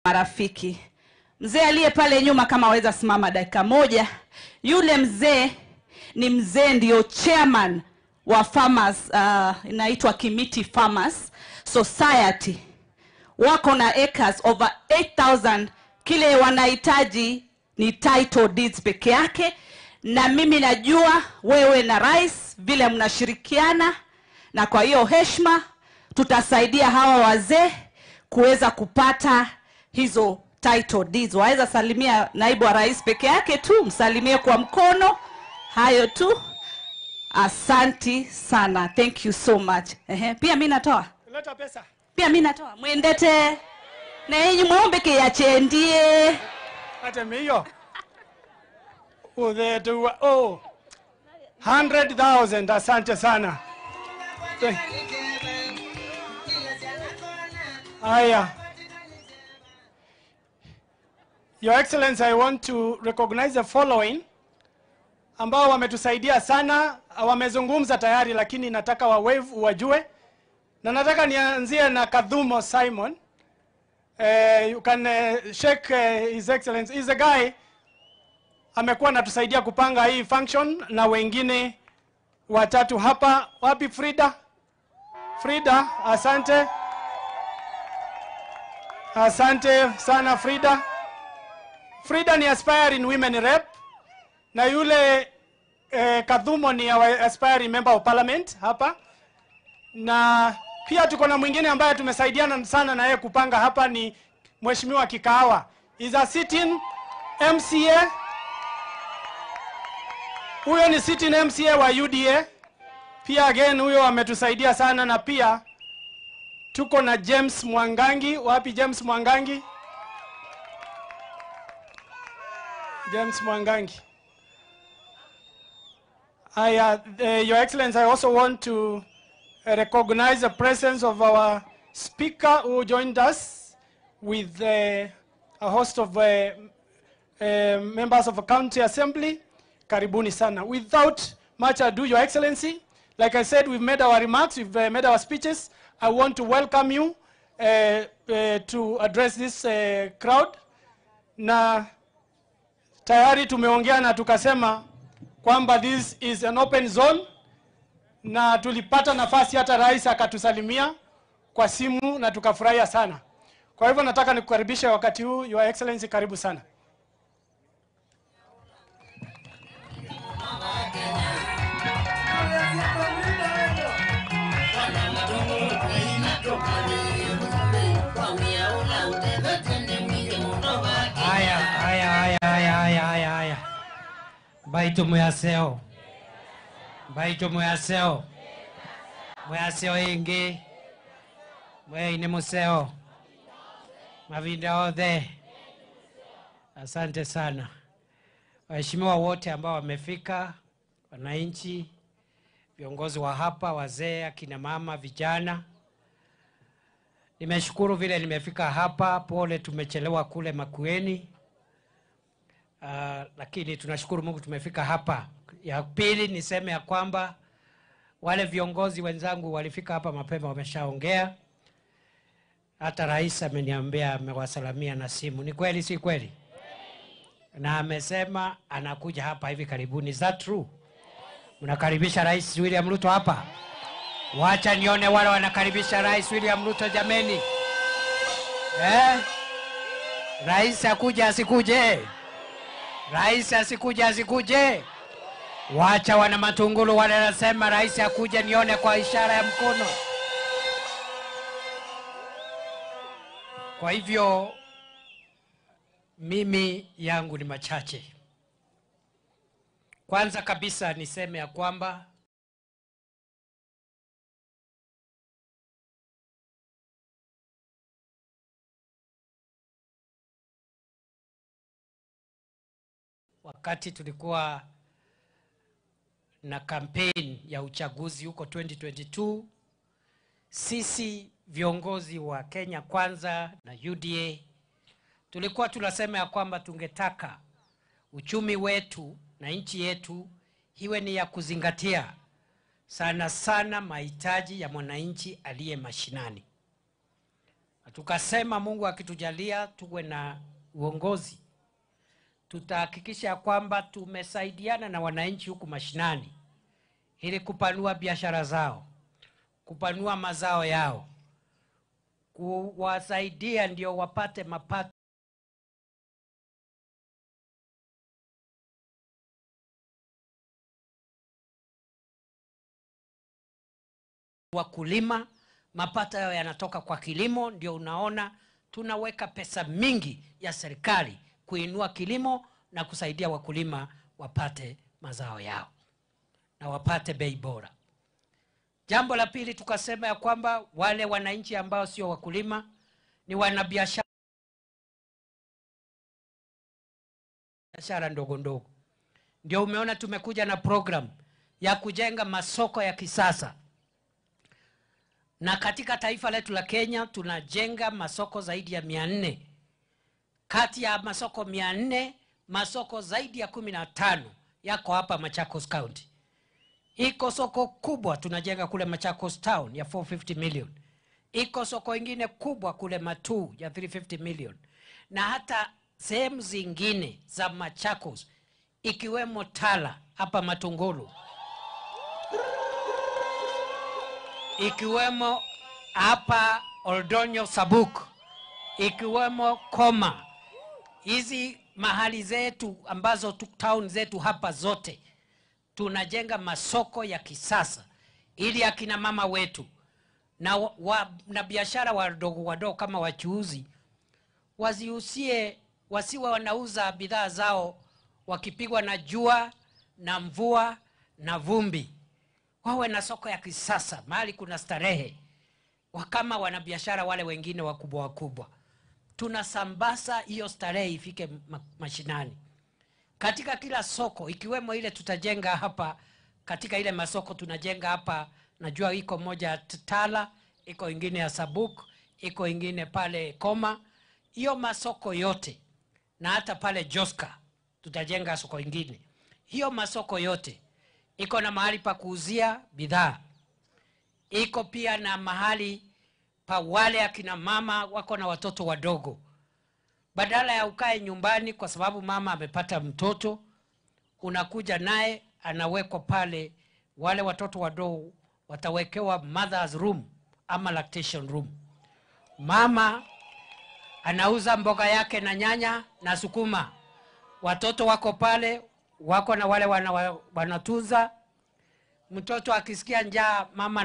marafiki. Mzee aliye pale nyuma kama waweza simama dakika moja. Yule mzee ni mzee ndio chairman wa farmers, inaitwa Kimiti Farmers Society. Wako na acres over 8,000. Kile wanahitaji ni title deeds peke yake. Na mimi najua wewe na rais vile mnashirikiana, na kwa hiyo heshima tutasaidia hawa wazee kuweza kupata hizo title deeds. Waweza salimia naibu wa rais peke yake tu, msalimie kwa mkono. Hayo tu. Asanti sana. Thank you so much. Pia mimi natoa. Leta pesa. Pia mimi natoa. Muendete. Na yeye muombe ke yachendie. Hata mio. Oh. 100,000. Asante sana. Aya. Your Excellency, I want to recognize the following ambao wametusaidia sana. Wamezungumza tayari lakini nataka wave wajue. Na nataka nianzie na Kadhumo Simon. You can shake His Excellency. He's a guy amekuwa anatusaidia kupanga hii function na wengine watatu hapa. Wapi Frida? Frida, asante. Asante sana Frida. Frida ni aspiring women rep. Na yule Kadhumo ni aspiring member of parliament hapa. Na pia tuko na mwingine ambaye tumesaidiana sana na yeye kupanga hapa ni Mheshimiwa Kikawa. Is a sitting MCA. Huyo ni sitting MCA wa UDA. Pia again huyo ametusaidia sana. Na pia tuko na James Mwangangi. Wapi James Mwangangi? James Mwangangi. Your Excellency, I also want to recognize the presence of our speaker who joined us with a host of members of the County Assembly. Karibuni sana. Without much ado, Your Excellency, like I said, we've made our remarks, we've made our speeches. I want to welcome you to address this crowd. Na tayari tumeongea na tukasema kwamba this is an open zone, na tulipata nafasi hata rais akatusalimia kwa simu na tukafurahia sana. Kwa hivyo nataka nikukaribisha wakati huu. Your Excellency, karibu sana. Aya. Baito muyaseo. Baito muyaseo. Muyaseo ingi. Mwe museo. Mavinda othe. Asante sana. Waheshimiwa wote ambao wamefika, wananchi, viongozi wa hapa, wazee, akina mama, vijana. Nimeshukuru vile nimefika hapa. Pole tumechelewa kule Makueni. Lakini tunashukuru Mungu tumefika hapa. Ya pili niseme ya kwamba wale viongozi wenzangu walifika hapa mapema, wameshaongea. Hata rais ameniambia amewasalamia na simu. Ni kweli si kweli? Na amesema anakuja hapa hivi karibuni. Is that true? Mnakaribisha Rais William Ruto hapa? Wacha nione wale wanakaribisha Rais William Ruto jameni. Rais akuja asikuje? Rais asikuja asikuje? Wacha wana Matungulu wale wanasema rais akuja, nione kwa ishara ya mkono. Kwa hivyo mimi yangu ni machache. Kwanza kabisa niseme ya kwamba wakati tulikuwa na kampeni ya uchaguzi huko 2022, sisi viongozi wa Kenya Kwanza na UDA tulikuwa tunasema ya kwamba tungetaka uchumi wetu na nchi yetu iwe ni ya kuzingatia sana sana mahitaji ya mwananchi aliye mashinani. Tukasema Mungu akitujalia tuwe na uongozi, tutahakikisha kwamba tumesaidiana na wananchi huku mashinani ili kupanua biashara zao, kupanua mazao yao, kuwasaidia ndio wapate mapato. Wakulima mapato yao yanatoka kwa kilimo, ndio unaona tunaweka pesa mingi ya serikali kuinua kilimo na kusaidia wakulima wapate mazao yao na wapate bei bora. Jambo la pili, tukasema ya kwamba wale wananchi ambao sio wakulima ni wanabiashara ndogo ndogo. Ndio umeona tumekuja na program ya kujenga masoko ya kisasa. Na katika taifa letu la Kenya tunajenga masoko zaidi ya 400. Kati ya masoko 400, masoko zaidi ya 15 yako hapa Machakos County. Iko soko kubwa tunajenga kule Machakos Town ya 450 million. Iko soko ingine kubwa kule Matu ya 350 million. Na hata sehemu zingine za Machakos ikiwemo Tala hapa Matungulu, ikiwemo hapa Oldonyo Sabuk, ikiwemo Koma. Hizi mahali zetu ambazo town zetu hapa zote tunajenga masoko ya kisasa ili akina mama wetu na biashara wadogo kama wachuuzi wasiwe wanauza bidhaa zao wakipigwa na jua na mvua na vumbi. Wawe na soko ya kisasa mahali kuna starehe, kama wanabiashara wale wengine wakubwa. Tunasambaza hiyo starehe ifike mashinani. Katika kila soko, ikiwemo ile tutajenga hapa, katika ile masoko tunajenga hapa, najua iko moja Tala, iko ingine ya Sabuk, iko ingine pale Koma. Hiyo masoko yote, na hata pale Joska tutajenga soko ingine. Hiyo masoko yote iko na mahali pa kuuzia bidhaa. Iko pia na mahali pa wale akina mama wako na watoto wadogo. Badala ya ukae nyumbani kwa sababu mama amepata mtoto, unakuja naye anawekwa pale. Wale watoto wadogo watawekewa mother's room ama lactation room. Mama anauza mboga yake na nyanya na sukuma. Watoto wako pale, wako na wale wanatunza. Mtoto akisikia njaa, mama